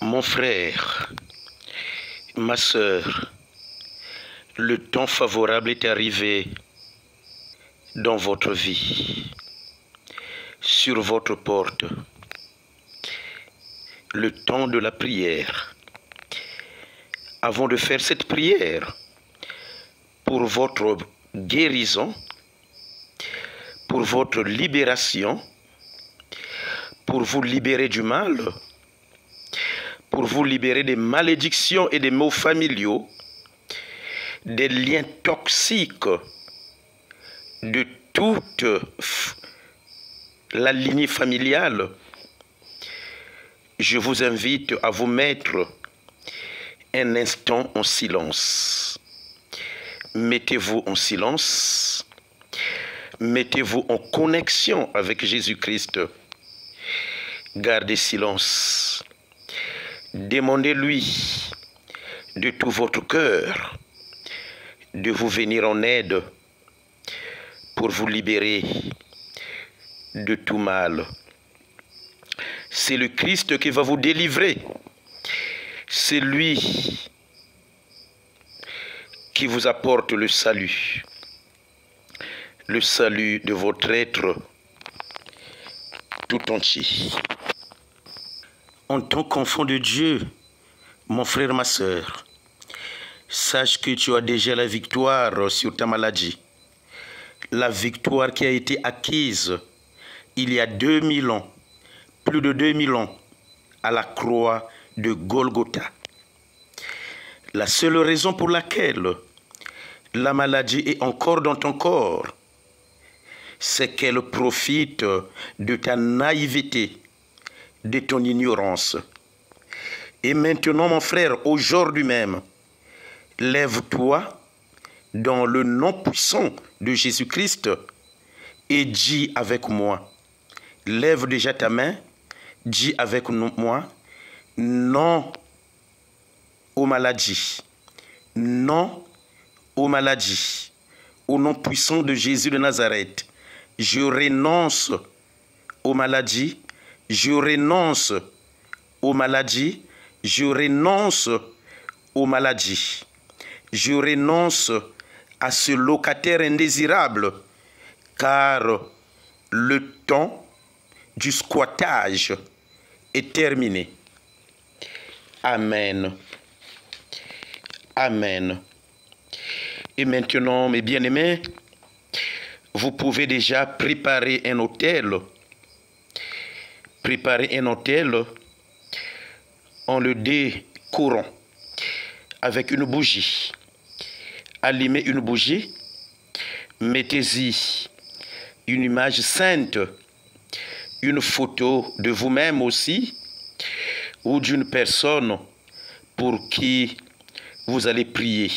Mon frère, ma sœur, le temps favorable est arrivé dans votre vie, sur votre porte. Le temps de la prière. Avant de faire cette prière, pour votre guérison, pour votre libération, pour vous libérer du mal, pour vous libérer des malédictions et des maux familiaux, des liens toxiques de toute la lignée familiale, je vous invite à vous mettre un instant en silence. Mettez-vous en silence. Mettez-vous en connexion avec Jésus-Christ. Gardez silence. Demandez-lui de tout votre cœur de vous venir en aide pour vous libérer de tout mal. C'est le Christ qui va vous délivrer. C'est lui qui vous apporte le salut de votre être tout entier. En tant qu'enfant de Dieu, mon frère, ma sœur, sache que tu as déjà la victoire sur ta maladie. La victoire qui a été acquise il y a 2000 ans, plus de 2000 ans, à la croix de Golgotha. La seule raison pour laquelle la maladie est encore dans ton corps, c'est qu'elle profite de ta naïveté, de ton ignorance. Et maintenant, mon frère, aujourd'hui même, lève-toi dans le nom puissant de Jésus-Christ et dis avec moi. Lève déjà ta main, dis avec moi, non aux maladies, non aux maladies, au nom puissant de Jésus de Nazareth. Je renonce aux maladies, je renonce aux maladies, je renonce aux maladies. Je renonce à ce locataire indésirable, car le temps du squattage est terminé. Amen. Amen. Et maintenant, mes bien-aimés, vous pouvez déjà préparer un autel. Préparer un autel en le décorant avec une bougie. Allumez une bougie, mettez-y une image sainte, une photo de vous-même aussi, ou d'une personne pour qui vous allez prier.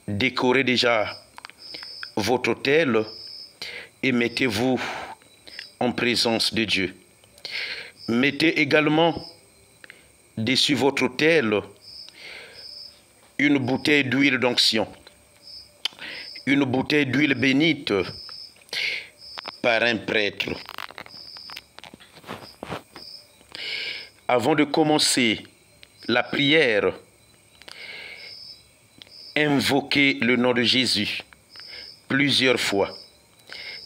Décorez déjà votre autel et mettez-vous en présence de Dieu. Mettez également dessus votre autel une bouteille d'huile d'onction, une bouteille d'huile bénite par un prêtre. Avant de commencer la prière, invoquez le nom de Jésus plusieurs fois.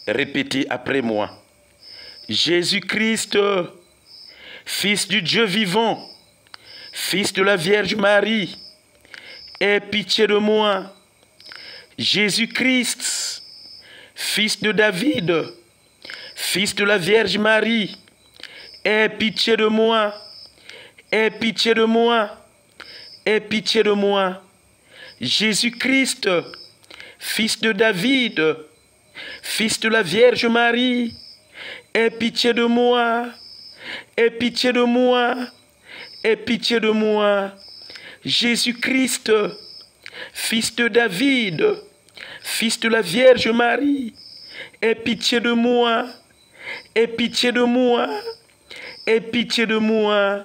Répétez après moi. Jésus-Christ, Fils du Dieu vivant, Fils de la Vierge Marie, aie pitié de moi. Jésus-Christ, Fils de David, Fils de la Vierge Marie, aie pitié de moi. Aie pitié de moi. Aie pitié de moi. Jésus-Christ, Fils de David, Fils de la Vierge Marie, aie pitié de moi. Aie pitié de moi. Aie pitié de moi. Jésus-Christ, Fils de David, Fils de la Vierge Marie, aie pitié de moi. Aie pitié de moi. Aie pitié de moi.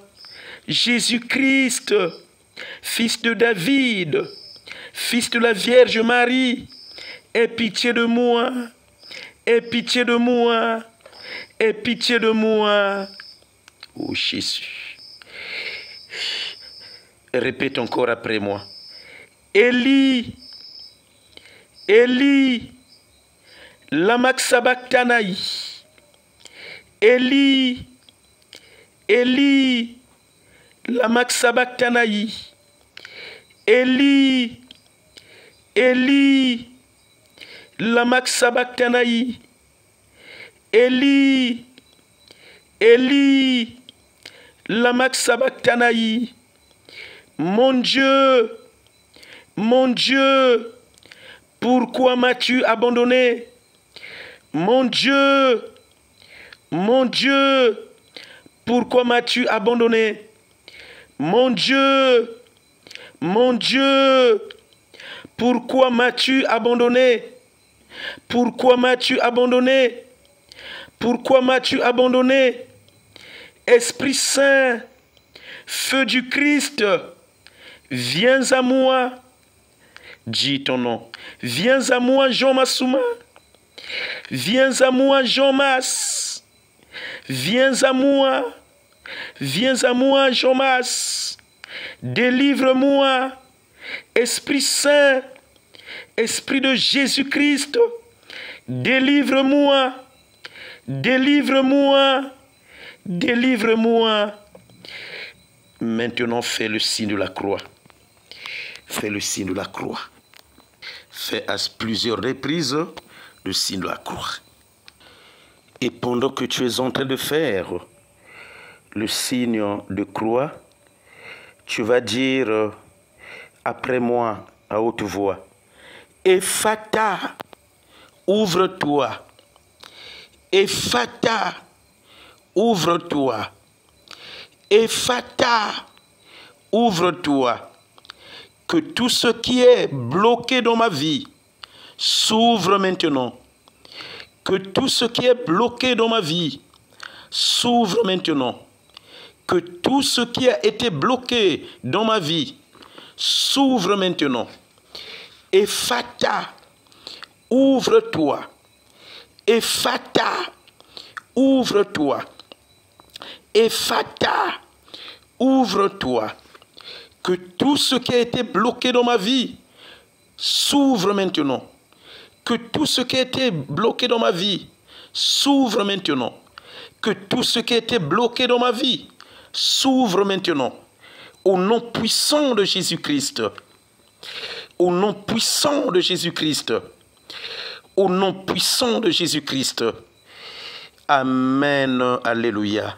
Jésus-Christ, Fils de David, Fils de la Vierge Marie, aie pitié de moi. Aie pitié de moi. Aie pitié de moi. Oh Jésus. Répète encore après moi. Eli, Eli, lama sabachthani. Eli, Eli, lama sabachthani. Eli, Eli, lama sabachthani. Eli, Eli, lama sabachthani. Mon Dieu, pourquoi m'as-tu abandonné? Mon Dieu, pourquoi m'as-tu abandonné? Mon Dieu, pourquoi m'as-tu abandonné? Pourquoi m'as-tu abandonné? Pourquoi m'as-tu abandonné? Esprit Saint, feu du Christ, viens à moi. Dis ton nom. Viens à moi, Jean Massouma. Viens à moi, Jean Mas. Viens à moi. Viens à moi, Jean Mas. Délivre-moi. Esprit Saint, Esprit de Jésus-Christ, délivre-moi. Délivre-moi. Délivre-moi. Maintenant, fais le signe de la croix. Fais le signe de la croix. Fais à plusieurs reprises le signe de la croix. Et pendant que tu es en train de faire le signe de croix, tu vas dire après moi à haute voix, Ephata, ouvre-toi. Ephata, ouvre-toi. Ephata, ouvre-toi. Que tout ce qui est bloqué dans ma vie s'ouvre maintenant. Que tout ce qui est bloqué dans ma vie s'ouvre maintenant. Que tout ce qui a été bloqué dans ma vie s'ouvre maintenant. Ephata, ouvre-toi. Ephata, ouvre-toi. Ephata, ouvre-toi. Que tout ce qui a été bloqué dans ma vie s'ouvre maintenant. Que tout ce qui a été bloqué dans ma vie s'ouvre maintenant. Que tout ce qui a été bloqué dans ma vie s'ouvre maintenant. Au nom puissant de Jésus-Christ. Au nom puissant de Jésus-Christ. Au nom puissant de Jésus-Christ. Amen. Alléluia.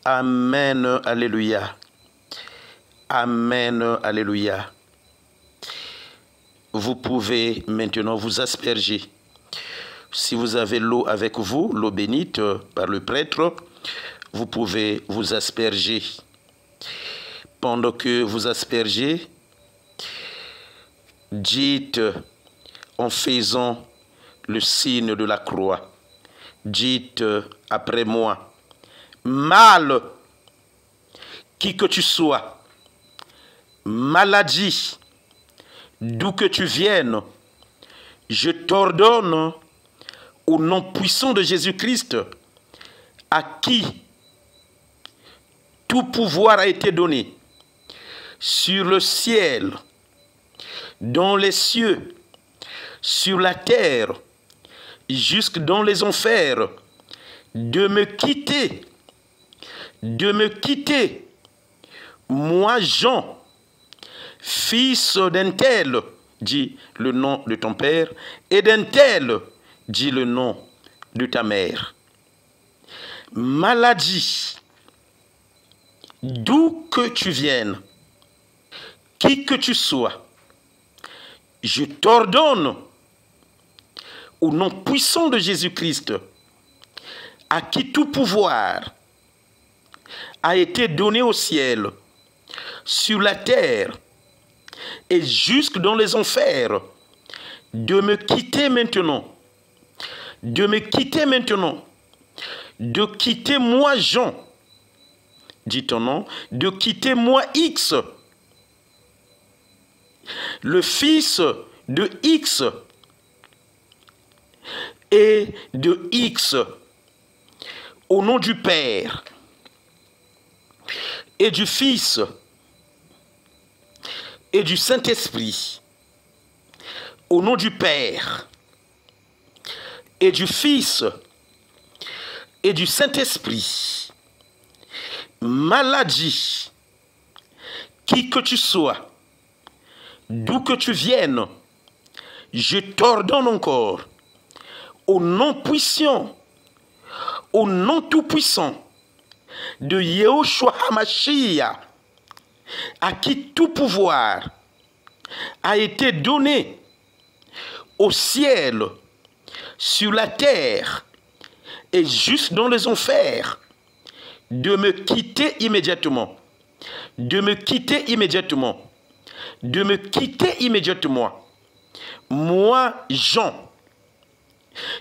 Amen. Alléluia. Amen. Alléluia. Vous pouvez maintenant vous asperger. Si vous avez l'eau avec vous, l'eau bénite par le prêtre, vous pouvez vous asperger. Pendant que vous aspergez, dites en faisant le signe de la croix, dites après moi, mal, qui que tu sois, maladie, d'où que tu viennes, je t'ordonne au nom puissant de Jésus-Christ, à qui tout pouvoir a été donné, sur le ciel, dans les cieux, sur la terre, jusque dans les enfers, de me quitter, moi Jean, fils d'un tel, dit le nom de ton père, et d'un tel, dit le nom de ta mère. Maladie, d'où que tu viennes, qui que tu sois, je t'ordonne, au nom puissant de Jésus-Christ, à qui tout pouvoir a été donné au ciel, sur la terre, et jusque dans les enfers, de me quitter maintenant, de quitter moi Jean, dis ton nom, de quitter moi X, le fils de X, et de X, au nom du Père, et du Fils, et du Saint-Esprit, au nom du Père et du Fils et du Saint-Esprit, maladie, qui que tu sois, d'où que tu viennes, je t'ordonne encore, au nom puissant, au nom tout-puissant de Yahushua HaMashiach, à qui tout pouvoir a été donné au ciel, sur la terre et juste dans les enfers, de me quitter immédiatement, de me quitter immédiatement, de me quitter immédiatement. Moi, Jean,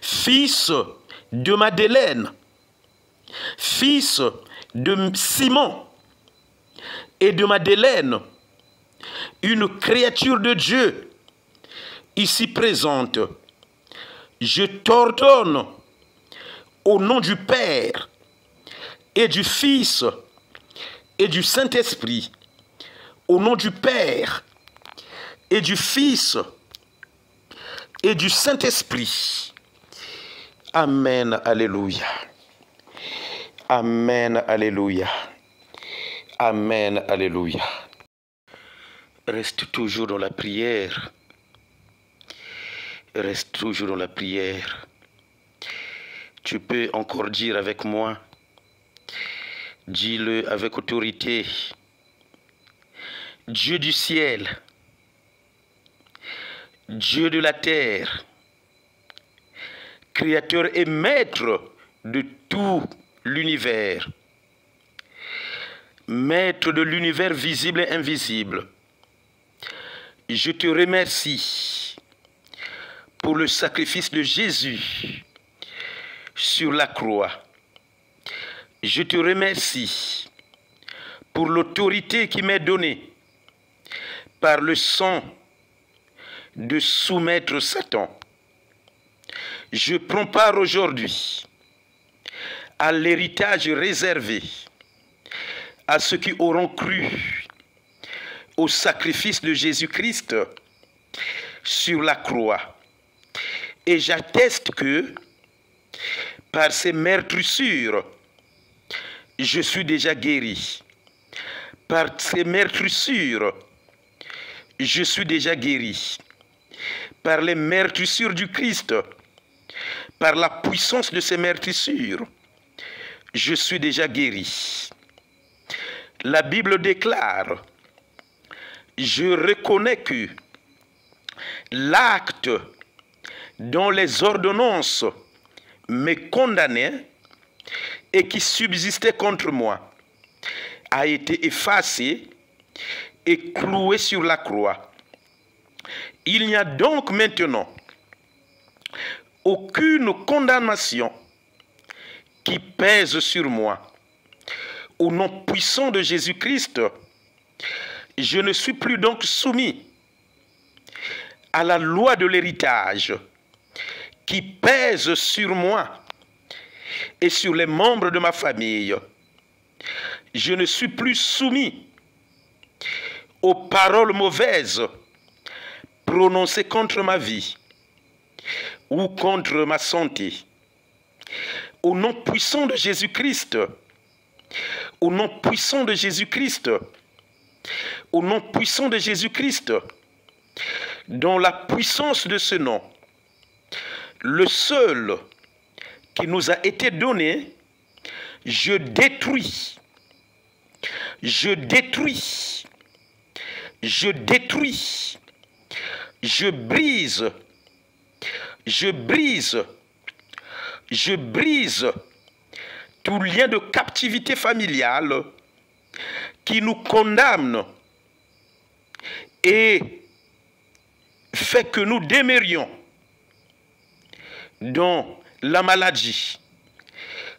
fils de Madeleine, fils de Simon et de Madeleine, une créature de Dieu ici présente, je t'ordonne au nom du Père et du Fils et du Saint-Esprit, au nom du Père et du Fils et du Saint-Esprit. Amen, alléluia. Amen, alléluia. Amen, alléluia. Reste toujours dans la prière. Reste toujours dans la prière. Tu peux encore dire avec moi, dis-le avec autorité. Dieu du ciel, Dieu de la terre, créateur et maître de tout l'univers, maître de l'univers visible et invisible, je te remercie pour le sacrifice de Jésus sur la croix. Je te remercie pour l'autorité qui m'est donnée par le sang de soumettre Satan. Je prends part aujourd'hui à l'héritage réservé à ceux qui auront cru au sacrifice de Jésus-Christ sur la croix. Et j'atteste que par ces meurtrissures, je suis déjà guéri. Par ces meurtrissures, je suis déjà guéri. Par les meurtrissures du Christ, par la puissance de ces meurtrissures, je suis déjà guéri. La Bible déclare, je reconnais que l'acte dont les ordonnances me condamnaient et qui subsistait contre moi a été effacé et cloué sur la croix. Il n'y a donc maintenant aucune condamnation qui pèse sur moi. Au nom puissant de Jésus-Christ, je ne suis plus donc soumis à la loi de l'héritage qui pèse sur moi et sur les membres de ma famille. Je ne suis plus soumis aux paroles mauvaises prononcées contre ma vie ou contre ma santé. Au nom puissant de Jésus-Christ, au nom puissant de Jésus-Christ, au nom puissant de Jésus-Christ, dans la puissance de ce nom, le seul qui nous a été donné, je détruis, je détruis, je détruis, je brise, je brise, je brise tout lien de captivité familiale qui nous condamne et fait que nous demeurions dans la maladie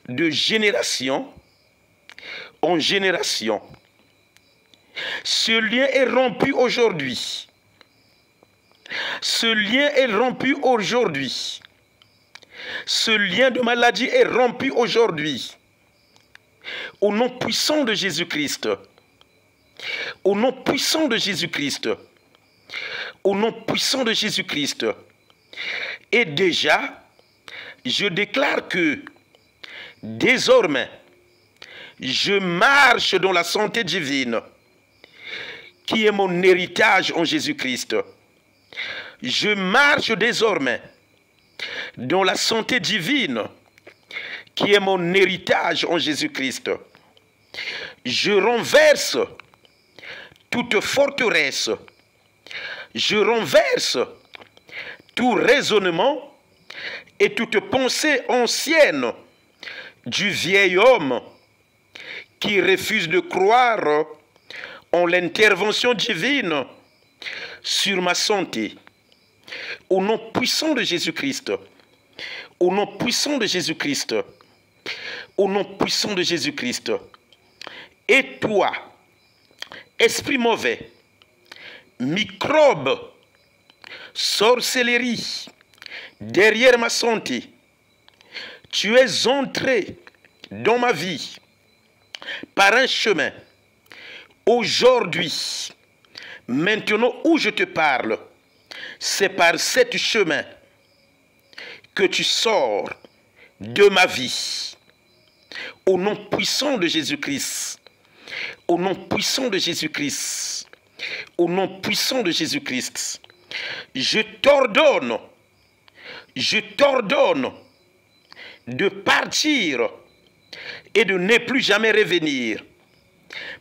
de génération en génération. Ce lien est rompu aujourd'hui. Ce lien est rompu aujourd'hui. Ce lien de maladie est rompu aujourd'hui. Au nom puissant de Jésus-Christ, Au nom puissant de Jésus-Christ. Au nom puissant de Jésus-Christ. Et déjà, je déclare que désormais, je marche dans la santé divine, qui est mon héritage en Jésus-Christ. Je marche désormais dans la santé divine, qui est mon héritage en Jésus-Christ. Je renverse toute forteresse. Je renverse tout raisonnement et toute pensée ancienne du vieil homme qui refuse de croire en l'intervention divine sur ma santé. Au nom puissant de Jésus-Christ. Au nom puissant de Jésus-Christ. Au nom puissant de Jésus-Christ. Et toi, esprit mauvais, microbe, sorcellerie, derrière ma santé, tu es entré dans ma vie par un chemin. Aujourd'hui, maintenant où je te parle, c'est par ce chemin que tu sors de ma vie. Au nom puissant de Jésus-Christ. Au nom puissant de Jésus-Christ. Au nom puissant de Jésus-Christ. Je t'ordonne de partir et de ne plus jamais revenir.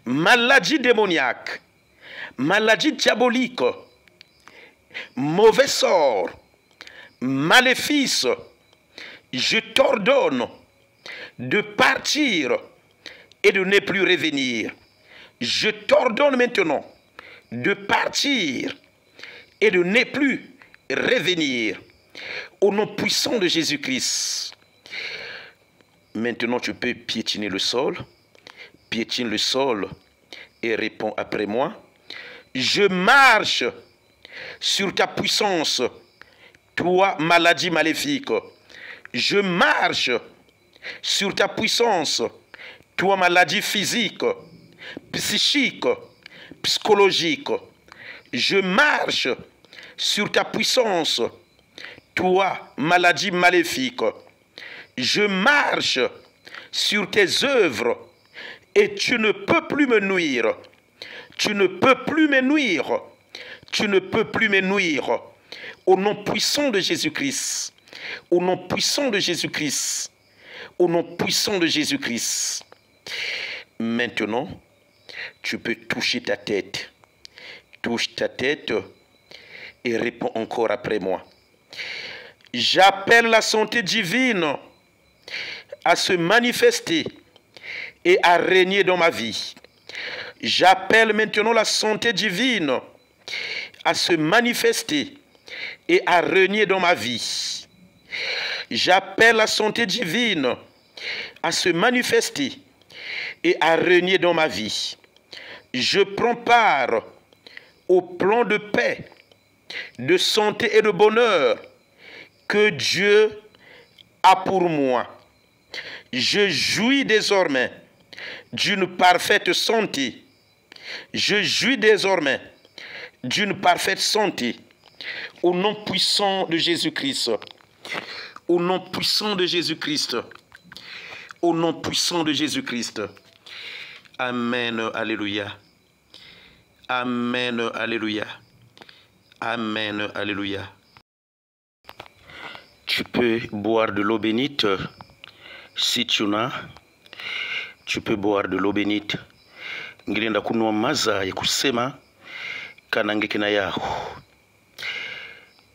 Maladie démoniaque, maladie diabolique, mauvais sort, maléfice, je t'ordonne de partir et de ne plus revenir. Je t'ordonne maintenant de partir et de ne plus revenir. Au nom puissant de Jésus-Christ. Maintenant, tu peux piétiner le sol. Piétine le sol et réponds après moi. Je marche sur ta puissance, toi, maladie maléfique. Je marche sur ta puissance, toi, maladie physique, psychique, psychologique. Je marche sur ta puissance, toi, maladie maléfique. Je marche sur tes œuvres et tu ne peux plus me nuire. Tu ne peux plus me nuire. Tu ne peux plus me nuire. Au nom puissant de Jésus-Christ. Au nom puissant de Jésus-Christ. Au nom puissant de Jésus-Christ. Maintenant, tu peux toucher ta tête. Touche ta tête et réponds encore après moi. J'appelle la santé divine à se manifester et à régner dans ma vie. J'appelle maintenant la santé divine à se manifester et à régner dans ma vie. J'appelle la santé divine à se manifester et à régner dans ma vie. Je prends part au plan de paix, de santé et de bonheur que Dieu a pour moi. Je jouis désormais d'une parfaite santé. Je jouis désormais d'une parfaite santé. Au nom puissant de Jésus-Christ. Au nom puissant de Jésus-Christ. Au nom puissant de Jésus-Christ. Amen. Alléluia. Amen. Alléluia. Amen. Alléluia. Tu peux boire de l'eau bénite. Si tu n'as, tu peux boire de l'eau bénite. Ngilienda kunwa maza ya kusema kanangekina yao.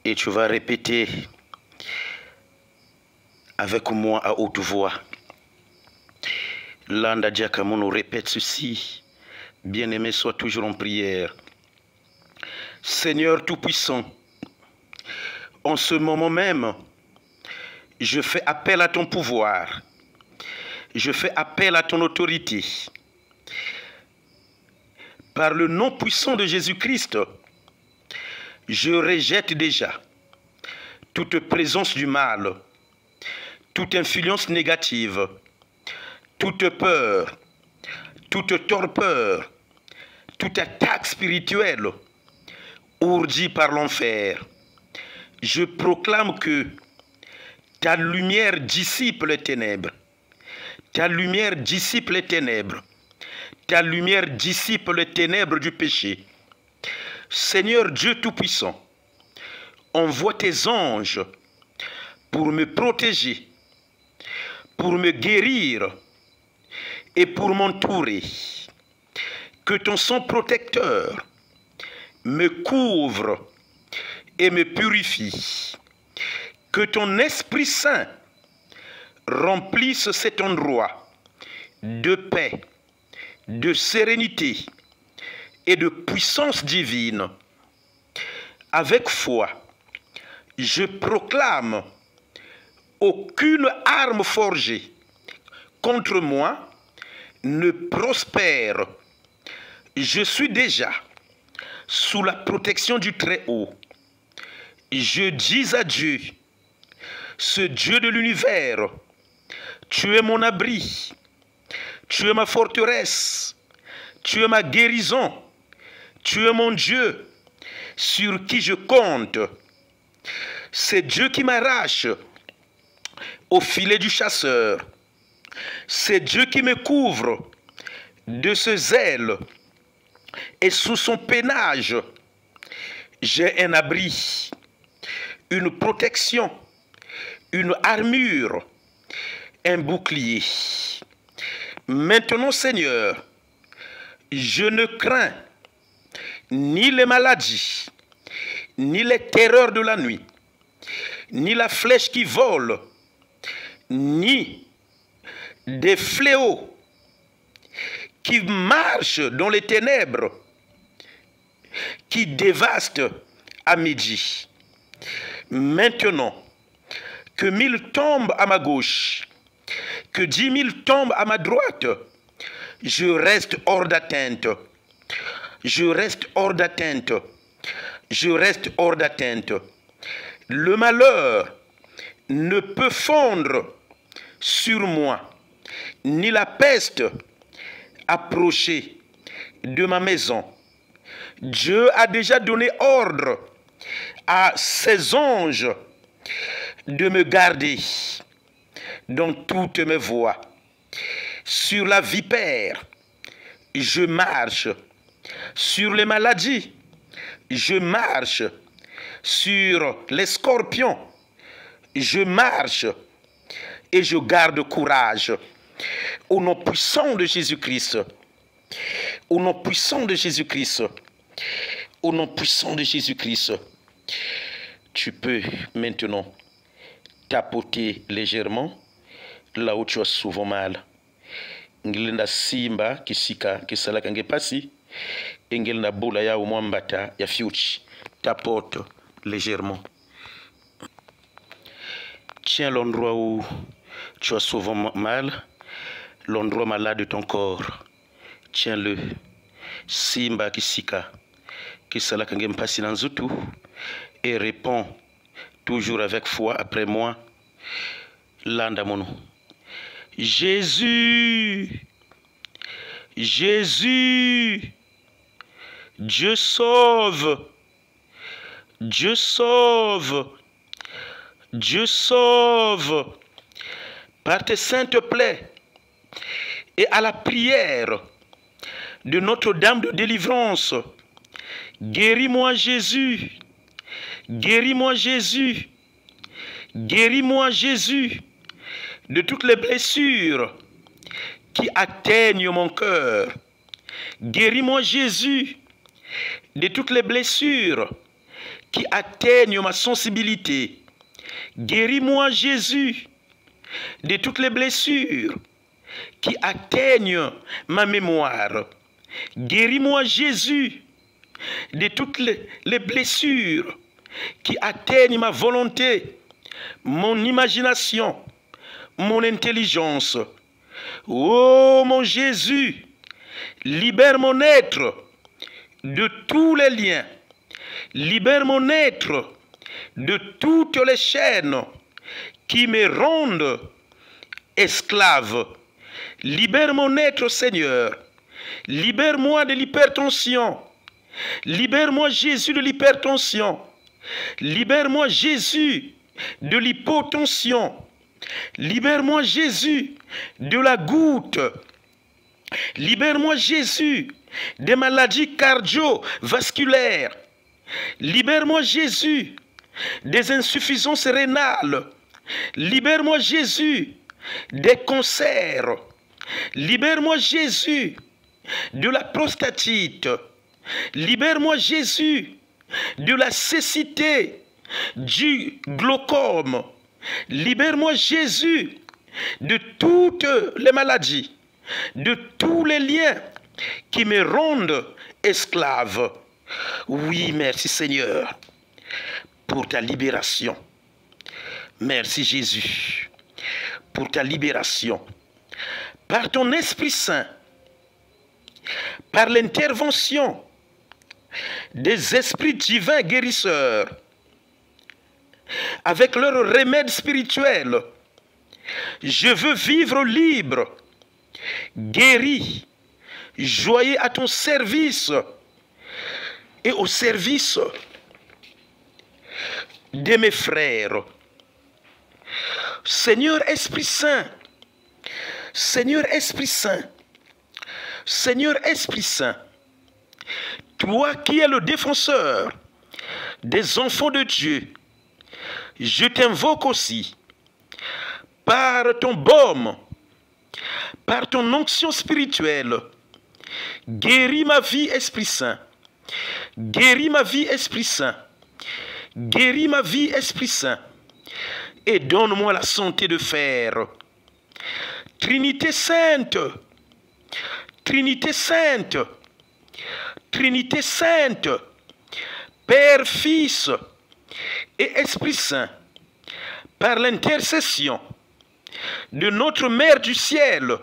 Et tu vas répéter avec moi à haute voix. Landa Diakamono répète ceci. Bien-aimé, sois toujours en prière. Seigneur Tout-Puissant, en ce moment même, je fais appel à ton pouvoir. Je fais appel à ton autorité. Par le nom puissant de Jésus-Christ, je rejette déjà toute présence du mal, toute influence négative, toute peur, toute torpeur, toute attaque spirituelle ourdie par l'enfer. Je proclame que ta lumière dissipe les ténèbres. Ta lumière dissipe les ténèbres. Ta lumière dissipe les ténèbres du péché. Seigneur Dieu Tout-Puissant, envoie tes anges pour me protéger, pour me guérir et pour m'entourer. Que ton sang protecteur me couvre et me purifie. Que ton Esprit Saint remplisse cet endroit de paix, de sérénité et de puissance divine. Avec foi, je proclame aucune arme forgée contre moi ne prospère. Je suis déjà sous la protection du Très-Haut. Je dis à Dieu, ce Dieu de l'univers, tu es mon abri, tu es ma forteresse, tu es ma guérison, tu es mon Dieu sur qui je compte. C'est Dieu qui m'arrache au filet du chasseur. C'est Dieu qui me couvre de ce zèle et sous son peinage, j'ai un abri, une protection, une armure, un bouclier. Maintenant, Seigneur, je ne crains ni les maladies, ni les terreurs de la nuit, ni la flèche qui vole, ni des fléaux qui marchent dans les ténèbres, qui dévastent à midi. Maintenant, que 1000 tombent à ma gauche, que 10 000 tombent à ma droite, je reste hors d'atteinte. Je reste hors d'atteinte. Je reste hors d'atteinte. Le malheur ne peut fondre sur moi, ni la peste approcher de ma maison. Dieu a déjà donné ordre à ses anges de me garder dans toutes mes voies. Sur la vipère, je marche. Sur les maladies, je marche. Sur les scorpions, je marche et je garde courage. Au nom puissant de Jésus-Christ, au nom puissant de Jésus-Christ, au nom puissant de Jésus-Christ, tu peux maintenant tapoter légèrement là où tu as souvent mal. Ngilinda simba kisika kisala kange pasi, ngilinda bula ya umwambata ya fiuchi. Tapote légèrement. Tiens l'endroit où tu as souvent mal, l'endroit malade de ton corps. Tiens-le. Simba kisika kisala kange mpasi nanzutu, et réponds toujours avec foi après moi. Landa mono. Jésus, Jésus, Dieu sauve, Dieu sauve, Dieu sauve. Par tes saintes plaies et à la prière de Notre-Dame de délivrance, guéris-moi Jésus, guéris-moi Jésus, guéris-moi Jésus de toutes les blessures qui atteignent mon cœur. Guéris-moi Jésus de toutes les blessures qui atteignent ma sensibilité. Guéris-moi Jésus de toutes les blessures qui atteignent ma mémoire. Guéris-moi Jésus de toutes les blessures qui atteignent ma volonté, mon imagination, mon intelligence. Oh mon Jésus, libère mon être de tous les liens. Libère mon être de toutes les chaînes qui me rendent esclave. Libère mon être, Seigneur, Libère-moi de l'hypertension. Libère-moi, Jésus, de l'hypertension. Libère-moi, Jésus, de l'hypotension. Libère-moi, Jésus, de la goutte. Libère-moi, Jésus, des maladies cardiovasculaires. Libère-moi, Jésus, des insuffisances rénales. Libère-moi, Jésus, des cancers. Libère-moi, Jésus, de la prostatite. Libère-moi, Jésus, de la cécité, du glaucome. Libère-moi, Jésus, de toutes les maladies, de tous les liens qui me rendent esclave. Oui, merci Seigneur pour ta libération. Merci Jésus pour ta libération. Par ton Esprit Saint, par l'intervention des esprits divins guérisseurs, avec leur remède spirituel, je veux vivre libre, guéri, joyeux à ton service et au service de mes frères. Seigneur Esprit Saint, Seigneur Esprit Saint, Seigneur Esprit Saint, toi qui es le défenseur des enfants de Dieu, je t'invoque aussi par ton baume, par ton onction spirituelle. Guéris ma vie, Esprit Saint. Guéris ma vie, Esprit Saint. Guéris ma vie, Esprit Saint. Et donne-moi la santé de fer. Trinité Sainte, Trinité Sainte, Trinité Sainte, Père, Fils et Esprit Saint, par l'intercession de notre Mère du ciel,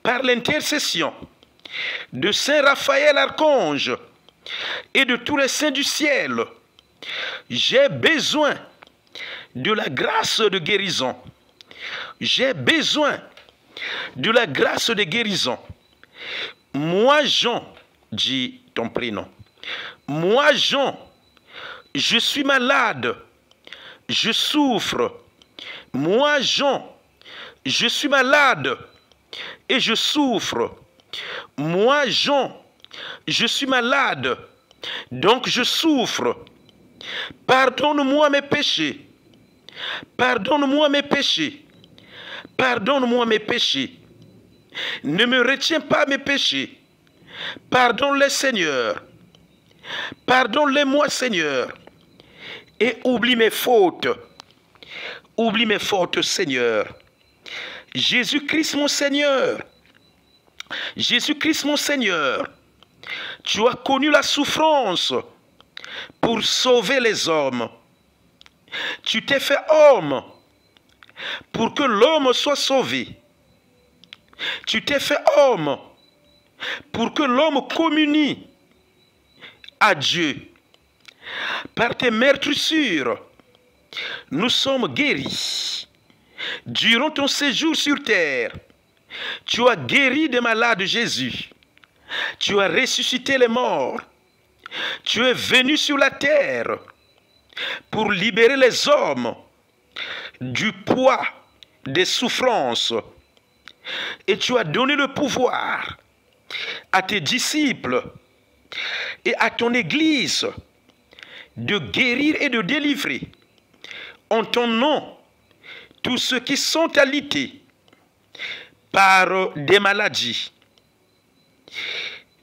par l'intercession de Saint Raphaël Archange et de tous les saints du ciel, j'ai besoin de la grâce de guérison. J'ai besoin de la grâce de guérison. Moi, Jean, dis ton prénom. Moi, Jean, je suis malade. Je souffre. Moi, Jean, je suis malade et je souffre. Moi, Jean, je suis malade, donc je souffre. Pardonne-moi mes péchés. Pardonne-moi mes péchés. Pardonne-moi mes péchés. Ne me retiens pas mes péchés. Pardonne-les, Seigneur. Pardonne-les-moi, Seigneur. Et oublie mes fautes. Oublie mes fautes, Seigneur. Jésus-Christ, mon Seigneur. Jésus-Christ, mon Seigneur. Tu as connu la souffrance pour sauver les hommes. Tu t'es fait homme pour que l'homme soit sauvé. Tu t'es fait homme pour que l'homme communie à Dieu. Par tes meurtrissures, nous sommes guéris. Durant ton séjour sur terre, tu as guéri des malades, Jésus. Tu as ressuscité les morts. Tu es venu sur la terre pour libérer les hommes du poids des souffrances. Et tu as donné le pouvoir à tes disciples et à ton Église de guérir et de délivrer en ton nom tous ceux qui sont alités par des maladies.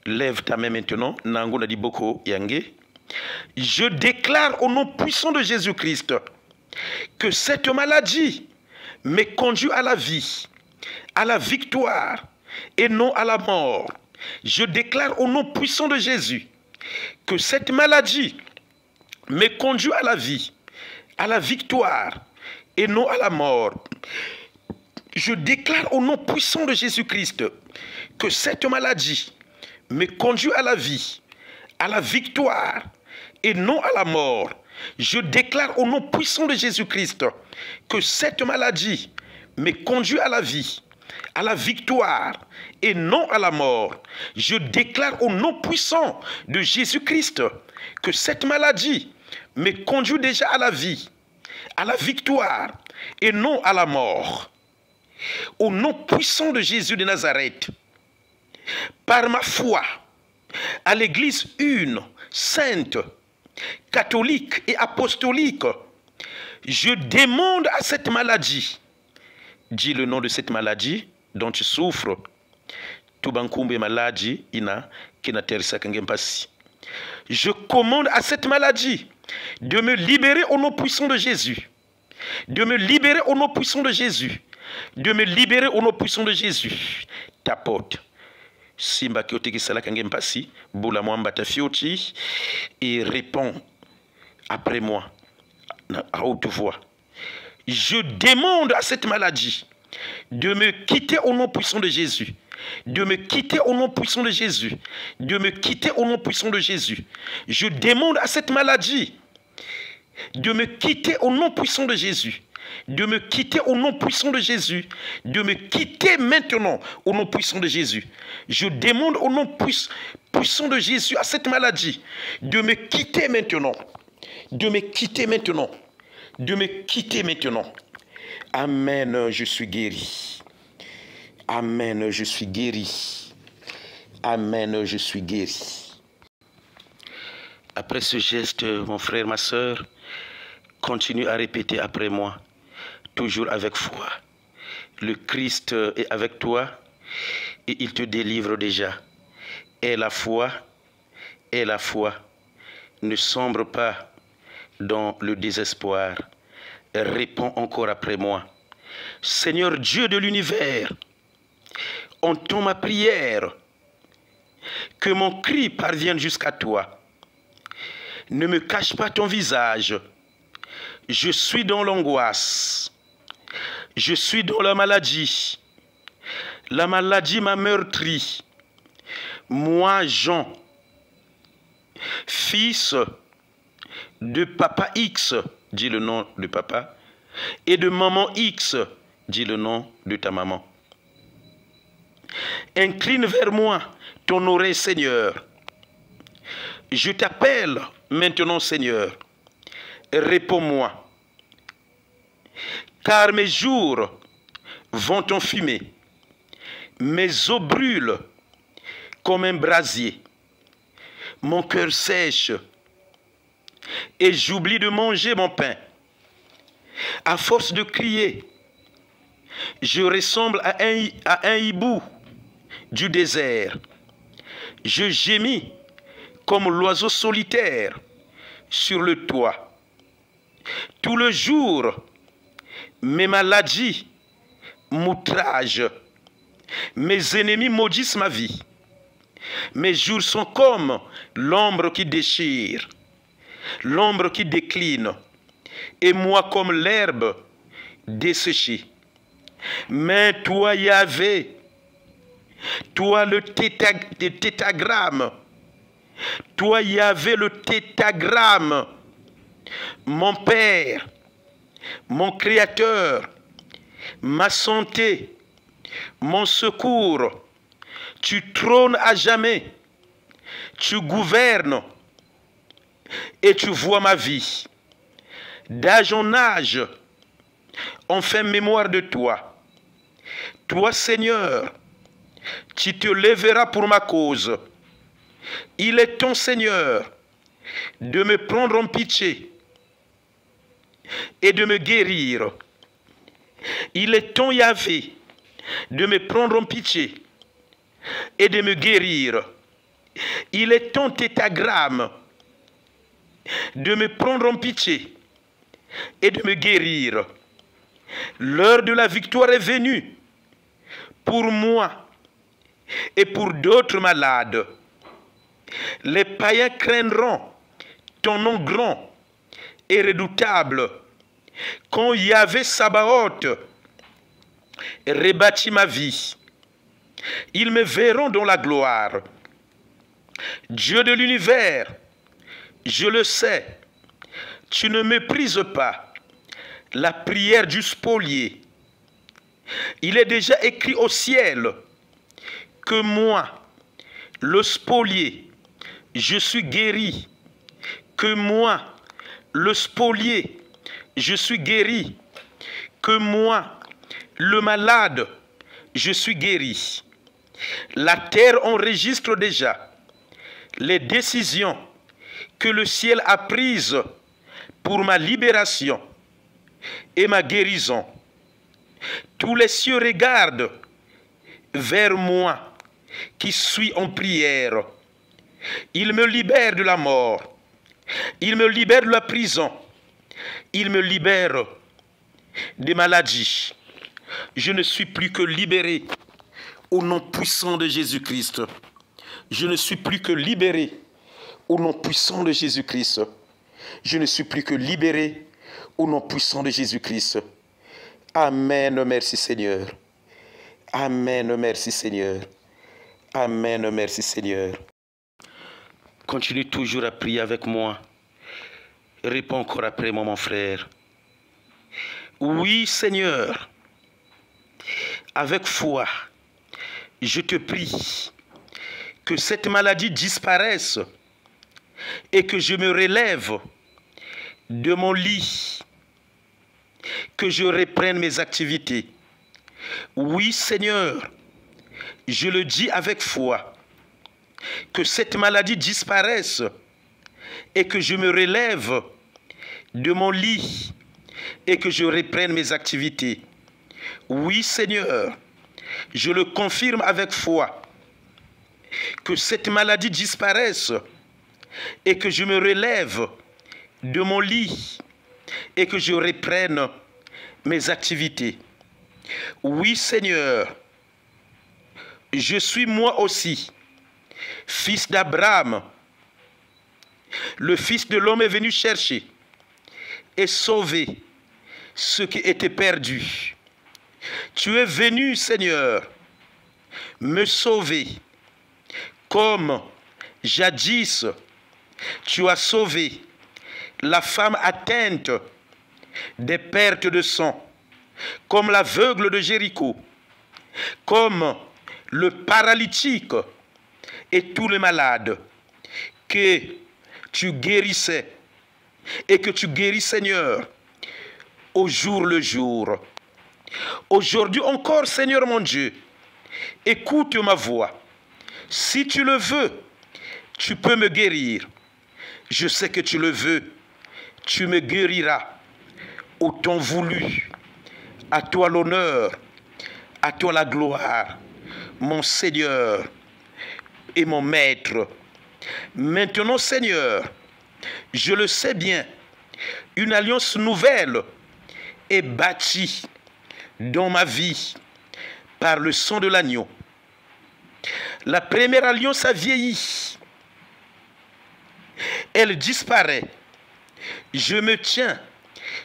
Lève ta main maintenant. Nanguna di boko yange. Je déclare au nom puissant de Jésus-Christ que cette maladie me conduit à la vie, à la victoire et non à la mort. Je déclare au nom puissant de Jésus que cette maladie me conduit à la vie, à la victoire et non à la mort. Je déclare au nom puissant de Jésus-Christ que cette maladie me conduit à la vie, à la victoire et non à la mort. Je déclare au nom puissant de Jésus-Christ que cette maladie me conduit à la vie, à la victoire et non à la mort. Je déclare au nom puissant de Jésus-Christ que cette maladie me conduit déjà à la vie, à la victoire et non à la mort. Au nom puissant de Jésus de Nazareth, par ma foi, à l'Église une, sainte, catholique et apostolique, je demande à cette maladie, dis le nom de cette maladie dont tu souffres, Tubankumbe maladie ina kinaterisa kangempasi. Je commande à cette maladie de me libérer au nom puissant de Jésus. De me libérer au nom puissant de Jésus. De me libérer au nom puissant de Jésus. Tapote. Simba kiotiki sala kangempasi, boula mwamba tafioti, et réponds après moi à haute voix. Je demande à cette maladie de me quitter au nom puissant de Jésus. De me quitter au nom puissant de Jésus. De me quitter au nom puissant de Jésus. Je demande à cette maladie de me quitter au nom puissant de Jésus. De me quitter au nom puissant de Jésus. De me quitter maintenant au nom puissant de Jésus. Je demande au nom puissant de Jésus à cette maladie de me quitter maintenant. De me quitter maintenant. De me quitter maintenant. Amen, je suis guéri. Amen, je suis guéri. Amen, je suis guéri. Après ce geste, mon frère, ma soeur, continue à répéter après moi, toujours avec foi. Le Christ est avec toi et il te délivre déjà. Aie la foi, aie la foi. Ne sombre pas dans le désespoir. Réponds encore après moi. Seigneur Dieu de l'univers, entends ma prière, que mon cri parvienne jusqu'à toi. Ne me cache pas ton visage. Je suis dans l'angoisse. Je suis dans la maladie. La maladie m'a meurtri. Moi, Jean, fils de papa X, dis le nom de papa, et de maman X, dis le nom de ta maman. Incline vers moi ton oreille, Seigneur. Je t'appelle maintenant, Seigneur. Réponds-moi. Car mes jours vont en fumée. Mes os brûlent comme un brasier. Mon cœur sèche et j'oublie de manger mon pain. À force de crier, je ressemble à un hibou du désert. Je gémis comme l'oiseau solitaire sur le toit. Tout le jour, mes maladies m'outragent. Mes ennemis maudissent ma vie. Mes jours sont comme l'ombre qui déchire, l'ombre qui décline, et moi comme l'herbe desséchée. Mais toi, Yahvé, toi le tétagramme, toi Yahvé le tétagramme, mon Père, mon Créateur, ma santé, mon secours, tu trônes à jamais, tu gouvernes et tu vois ma vie. D'âge en âge, on fait mémoire de toi. Toi, Seigneur, tu te lèveras pour ma cause. Il est ton, Seigneur, de me prendre en pitié et de me guérir. Il est ton, Yahvé, de me prendre en pitié et de me guérir. Il est ton tétagramme de me prendre en pitié et de me guérir. L'heure de la victoire est venue pour moi et pour d'autres malades. Les païens craindront ton nom grand et redoutable. Quand Yahvé Sabaoth rebâtit ma vie, ils me verront dans la gloire. Dieu de l'univers, je le sais, tu ne méprises pas la prière du spolié, Il est déjà écrit au ciel que moi, le spolié, je suis guéri. Que moi, le spolié, je suis guéri. Que moi, le malade, je suis guéri. La terre enregistre déjà les décisions que le ciel a prises pour ma libération et ma guérison. Tous les cieux regardent vers moi qui suis en prière. Il me libère de la mort. Il me libère de la prison. Il me libère des maladies. Je ne suis plus que libéré au nom puissant de Jésus-Christ. Je ne suis plus que libéré au nom puissant de Jésus-Christ. Je ne suis plus que libéré au nom puissant de Jésus-Christ. Amen, merci Seigneur. Amen, merci Seigneur. Amen, merci Seigneur. Continue toujours à prier avec moi. Réponds encore après moi, mon frère. Oui, Seigneur, avec foi, je te prie que cette maladie disparaisse et que je me relève de mon lit, que je reprenne mes activités. Oui, Seigneur, je le dis avec foi, que cette maladie disparaisse et que je me relève de mon lit et que je reprenne mes activités. Oui, Seigneur, je le confirme avec foi, que cette maladie disparaisse et que je me relève de mon lit et que je reprenne mes activités. Oui, Seigneur, je suis moi aussi, fils d'Abraham. Le Fils de l'homme est venu chercher et sauver ce qui était perdu. Tu es venu, Seigneur, me sauver comme jadis tu as sauvé la femme atteinte des pertes de sang, comme l'aveugle de Jéricho, comme le paralytique et tous les malades que tu guérissais et que tu guéris, Seigneur, au jour le jour. Aujourd'hui encore, Seigneur mon Dieu, écoute ma voix. Si tu le veux, tu peux me guérir. Je sais que tu le veux, tu me guériras au temps voulu. À toi l'honneur, à toi la gloire, mon Seigneur et mon Maître. Maintenant, Seigneur, je le sais bien, une alliance nouvelle est bâtie dans ma vie par le sang de l'agneau. La première alliance a vieilli. Elle disparaît. Je me tiens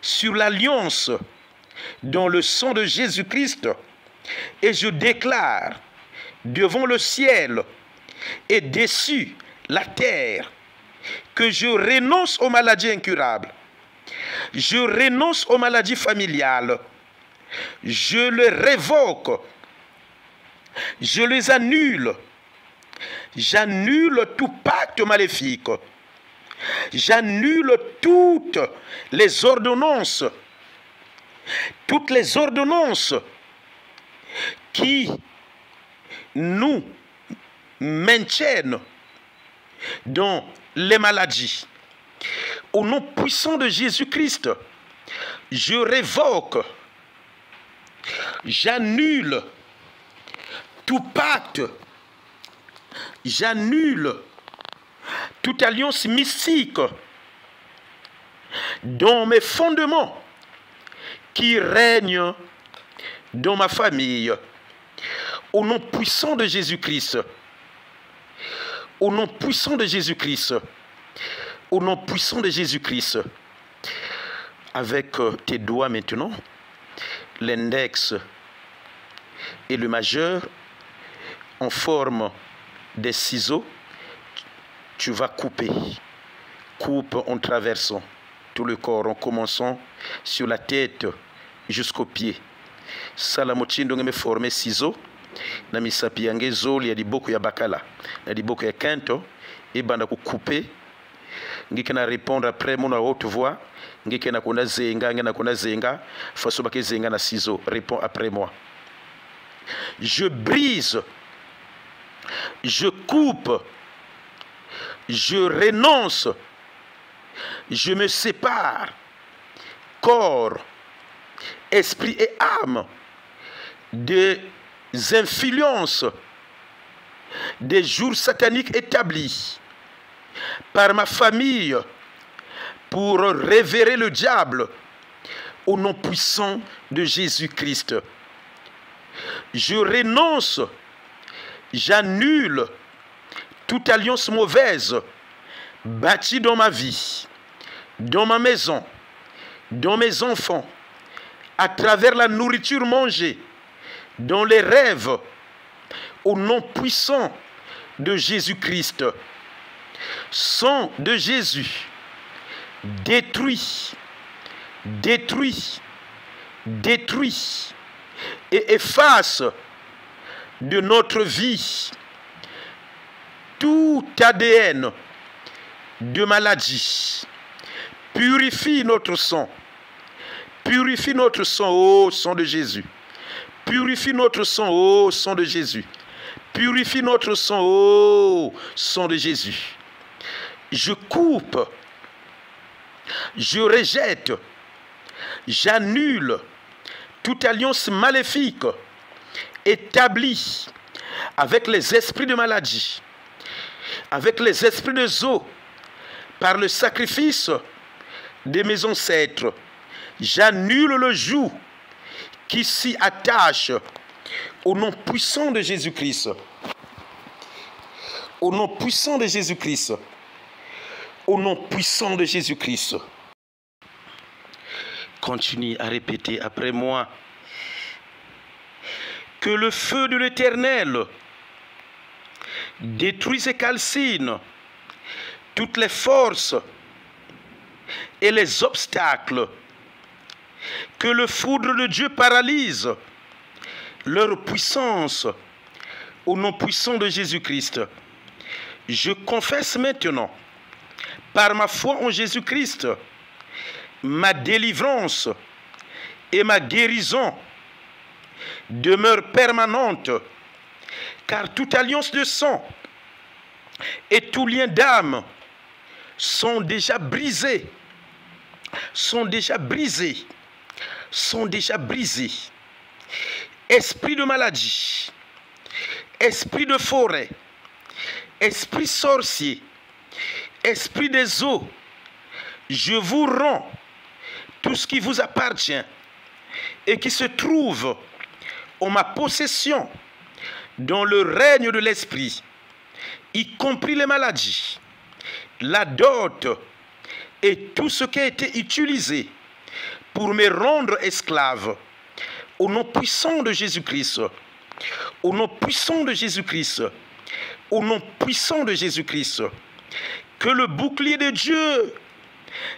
sur l'alliance dans le sang de Jésus-Christ et je déclare devant le ciel et dessus la terre que je renonce aux maladies incurables. Je renonce aux maladies familiales. Je les révoque. Je les annule. J'annule tout pacte maléfique. J'annule toutes les ordonnances. Toutes les ordonnances qui nous maintiennent dans les maladies. Au nom puissant de Jésus-Christ, je révoque, j'annule tout pacte, j'annule toute alliance mystique dans mes fondements qui règnent dans ma famille. Au nom puissant de Jésus-Christ, au nom puissant de Jésus-Christ, au nom puissant de Jésus-Christ, avec tes doigts maintenant, l'index et le majeur, en forme des ciseaux, tu vas couper. Coupe en traversant tout le corps, en commençant sur la tête jusqu'aux pieds. sala mochindo ngeme forme ciseau na misapi yange zoli ya liboko ya bakala na liboko ya kento ebanda ku couper ngike na répondre après mon haute voix ngike na kona zenga ngena kona zenga faso bake zenga na ciseau réponds après moi. Je brise, je coupe, je renonce, je me sépare, corps, esprit et âme, des influences, des jours sataniques établis par ma famille pour révérer le diable au nom puissant de Jésus-Christ. Je renonce, j'annule toute alliance mauvaise bâtie dans ma vie, dans ma maison, dans mes enfants, à travers la nourriture mangée, dans les rêves, au nom puissant de Jésus-Christ. Sang de Jésus, détruit, détruit, détruit et efface de notre vie tout ADN de maladie. Purifie notre sang. Purifie notre sang, ô sang de Jésus. Purifie notre sang, ô sang de Jésus. Purifie notre sang, ô sang de Jésus. Je coupe, je rejette, j'annule toute alliance maléfique établie avec les esprits de maladie, avec les esprits de zoo, par le sacrifice de mes ancêtres. J'annule le joug qui s'y attache au nom puissant de Jésus-Christ. Au nom puissant de Jésus-Christ. Au nom puissant de Jésus-Christ. Continue à répéter après moi. Que le feu de l'Éternel détruise et calcine toutes les forces et les obstacles. Que le foudre de Dieu paralyse leur puissance au nom puissant de Jésus-Christ. Je confesse maintenant, par ma foi en Jésus-Christ, ma délivrance et ma guérison demeurent permanentes, car toute alliance de sang et tout lien d'âme sont déjà brisés, sont déjà brisés, sont déjà brisés. Esprit de maladie, esprit de forêt, esprit sorcier, esprit des eaux, je vous rends tout ce qui vous appartient et qui se trouve en ma possession dans le règne de l'esprit, y compris les maladies, la dot et tout ce qui a été utilisé pour me rendre esclave. Au nom puissant de Jésus-Christ, au nom puissant de Jésus-Christ, au nom puissant de Jésus-Christ, que le bouclier de Dieu,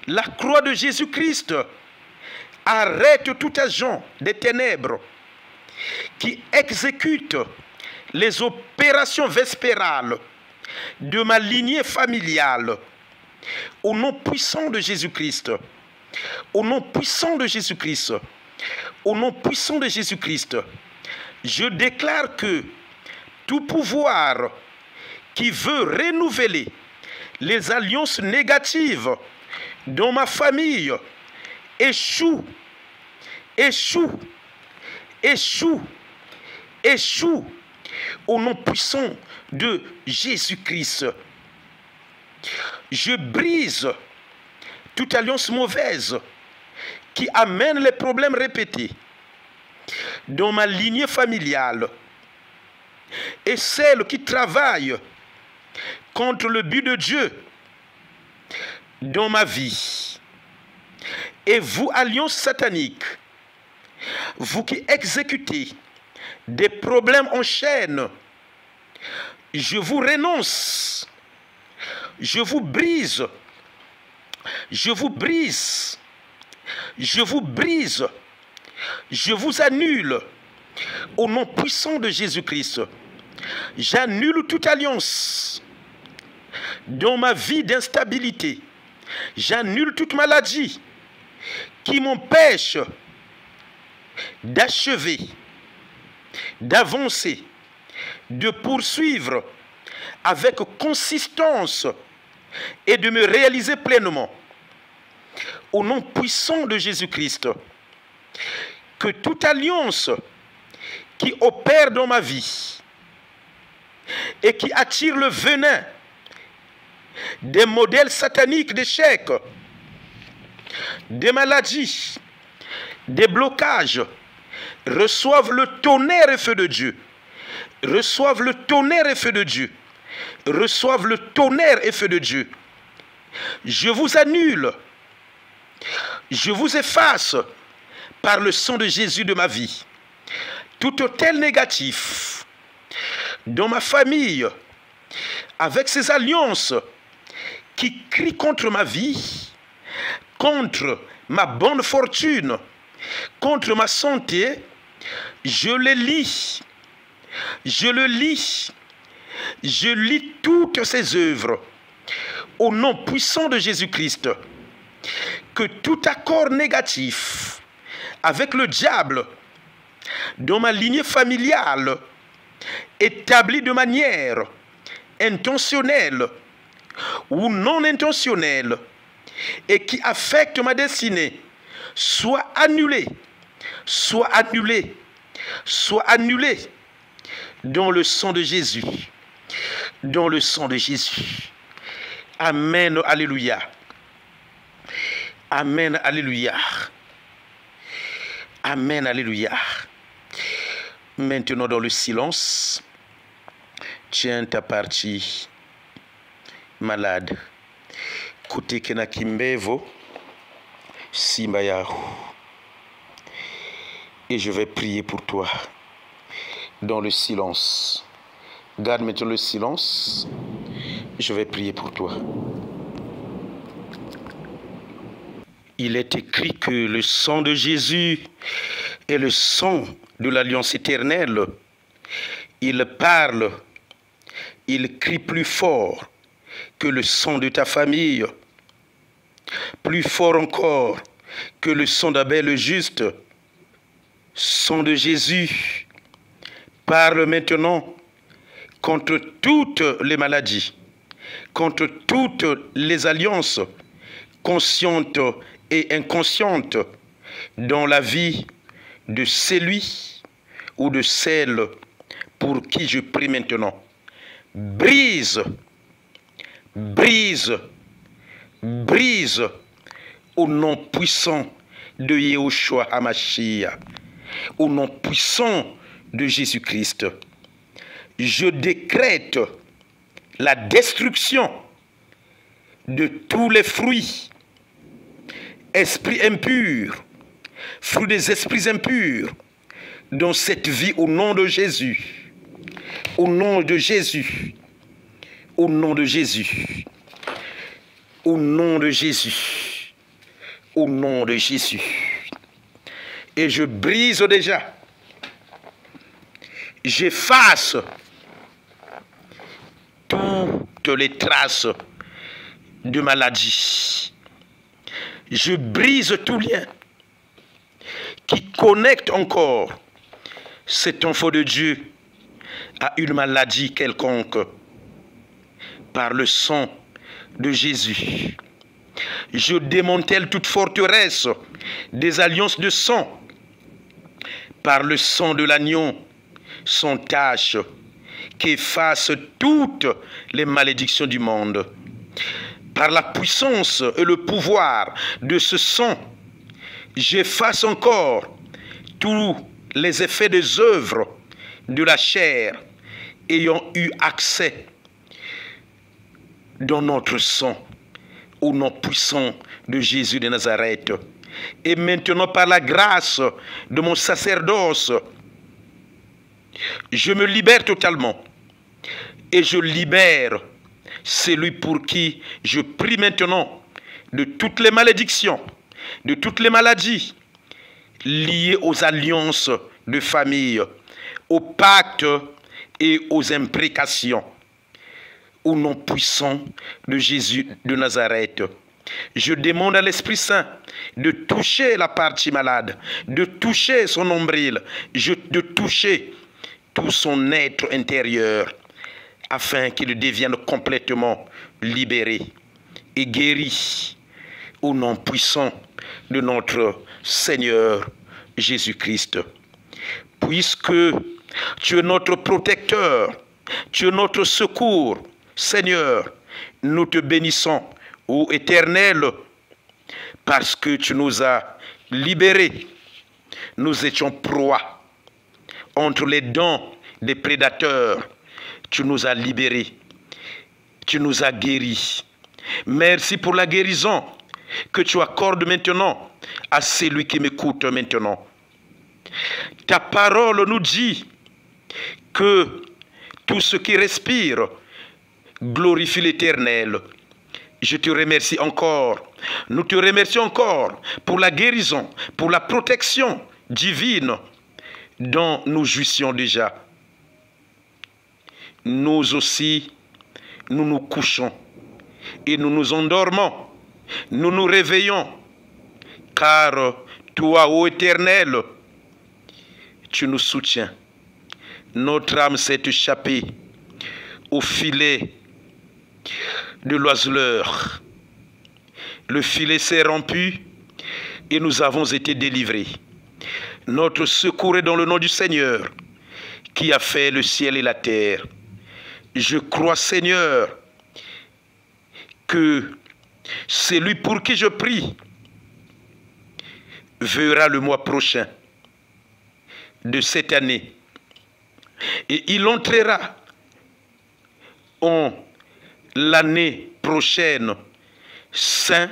la croix de Jésus-Christ, arrête tout agent des ténèbres qui exécute les opérations vespérales de ma lignée familiale. Au nom puissant de Jésus-Christ, au nom puissant de Jésus-Christ, au nom puissant de Jésus-Christ, je déclare que tout pouvoir qui veut renouveler les alliances négatives dans ma famille échoue, échoue, échoue, échoue au nom puissant de Jésus-Christ. Je brise toute alliance mauvaise qui amène les problèmes répétés dans ma lignée familiale et celle qui travaille contre le but de Dieu dans ma vie. Et vous, alliance satanique, vous qui exécutez des problèmes en chaîne, je vous renonce, je vous brise, je vous brise, je vous brise, Je vous annule au nom puissant de Jésus-Christ. J'annule toute alliance dans ma vie d'instabilité. J'annule toute maladie qui m'empêche d'achever, d'avancer, de poursuivre avec consistance et de me réaliser pleinement. Au nom puissant de Jésus-Christ, que toute alliance qui opère dans ma vie et qui attire le venin des modèles sataniques d'échecs, des maladies, des blocages, reçoivent le tonnerre et feu de Dieu. Reçoivent le tonnerre et feu de Dieu. Reçoivent le tonnerre et feu de Dieu. Je vous annule. Je vous efface par le sang de Jésus de ma vie. Tout hôtel négatif dans ma famille, avec ces alliances qui crient contre ma vie, contre ma bonne fortune, contre ma santé, je les lis. Je le lis. Je lis toutes ces œuvres au nom puissant de Jésus-Christ. Que tout accord négatif avec le diable dans ma lignée familiale, établi de manière intentionnelle ou non intentionnelle et qui affecte ma destinée, soit annulé, soit annulé, soit annulé dans le sang de Jésus. Dans le sang de Jésus. Amen, alléluia. Amen, alléluia. Amen, alléluia. Maintenant, dans le silence, tiens ta partie malade. Kote Kenakimbevo, Simbayahu. Et je vais prier pour toi dans le silence. Garde maintenant le silence. Je vais prier pour toi. Il est écrit que le sang de Jésus est le sang de l'alliance éternelle. Il parle, il crie plus fort que le sang de ta famille, plus fort encore que le sang d'Abel le juste. Sang de Jésus, parle maintenant contre toutes les maladies, contre toutes les alliances conscientes et inconscientes dans la vie de celui ou de celle pour qui je prie maintenant. Brise, brise, brise au nom puissant de Yahushua HaMashiach, au nom puissant de Jésus-Christ. Je décrète la destruction de tous les fruits, esprits impurs, fruits des esprits impurs, dans cette vie au nom de Jésus. Au nom de Jésus. Au nom de Jésus. Au nom de Jésus. Au nom de Jésus. Et je brise déjà. J'efface toutes les traces de maladie. Je brise tout lien qui connecte encore cet enfant de Dieu à une maladie quelconque par le sang de Jésus. Je démantèle toute forteresse des alliances de sang par le sang de l'agneau sans tache qui efface toutes les malédictions du monde. Par la puissance et le pouvoir de ce sang, j'efface encore tous les effets des œuvres de la chair ayant eu accès dans notre sang, au nom puissant de Jésus de Nazareth. Et maintenant, par la grâce de mon sacerdoce, je me libère totalement. Et je libère celui pour qui je prie maintenant de toutes les malédictions, de toutes les maladies liés aux alliances de famille, aux pactes et aux imprécations. Au nom puissant de Jésus de Nazareth, je demande à l'Esprit Saint de toucher la partie malade, de toucher son nombril, de toucher tout son être intérieur, afin qu'il devienne complètement libéré et guéri au nom puissant de notre Seigneur Jésus-Christ. Puisque tu es notre protecteur, tu es notre secours, Seigneur, nous te bénissons, ô Éternel, parce que tu nous as libérés. Nous étions proies entre les dents des prédateurs. Tu nous as libérés, tu nous as guéris. Merci pour la guérison que tu accordes maintenant à celui qui m'écoute maintenant. Ta parole nous dit que tout ce qui respire glorifie l'Éternel. Je te remercie encore. Nous te remercions encore pour la guérison, pour la protection divine dont nous jouissions déjà. Nous aussi, nous nous couchons et nous nous endormons. Nous nous réveillons, car toi, ô Éternel, tu nous soutiens. Notre âme s'est échappée au filet de l'oiseleur. Le filet s'est rompu et nous avons été délivrés. Notre secours est dans le nom du Seigneur qui a fait le ciel et la terre. Je crois, Seigneur, que celui pour qui je prie verra le mois prochain de cette année et il entrera en l'année prochaine sain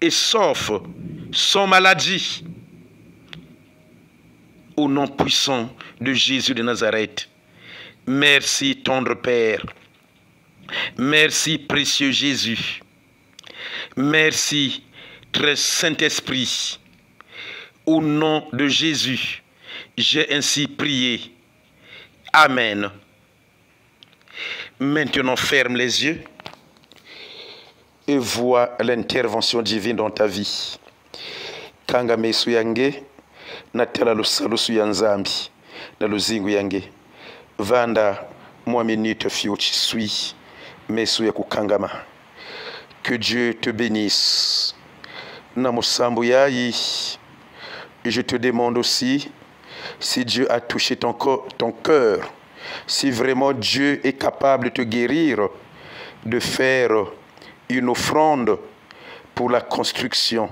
et sauf, sans maladie, au nom puissant de Jésus de Nazareth. Merci, tendre Père. Merci, précieux Jésus. Merci, très Saint-Esprit. Au nom de Jésus, j'ai ainsi prié. Amen. Maintenant, ferme les yeux et vois l'intervention divine dans ta vie. Kanga mesu yange, natela lusalusu ya nzambi, na luzingu yange. Vanda, moi minute fiuchi sui, mesu ya kukangama. Que Dieu te bénisse. Namosambu yayi. Je te demande aussi si Dieu a touché ton cœur, si vraiment Dieu est capable de te guérir, de faire une offrande pour la construction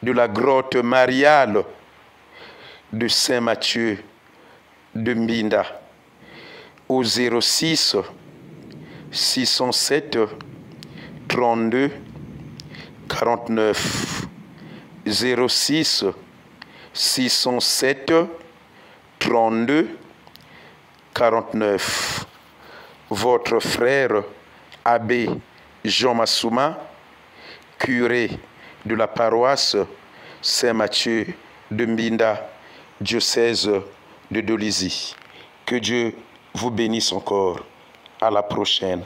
de la grotte mariale de Saint-Mathieu de Mbinda au 06 607 32 49 06 607 32 49. Votre frère abbé Jean Massouma, curé de la paroisse Saint-Mathieu de Mbinda, diocèse de Dolisie. Que Dieu vous bénisse encore. À la prochaine.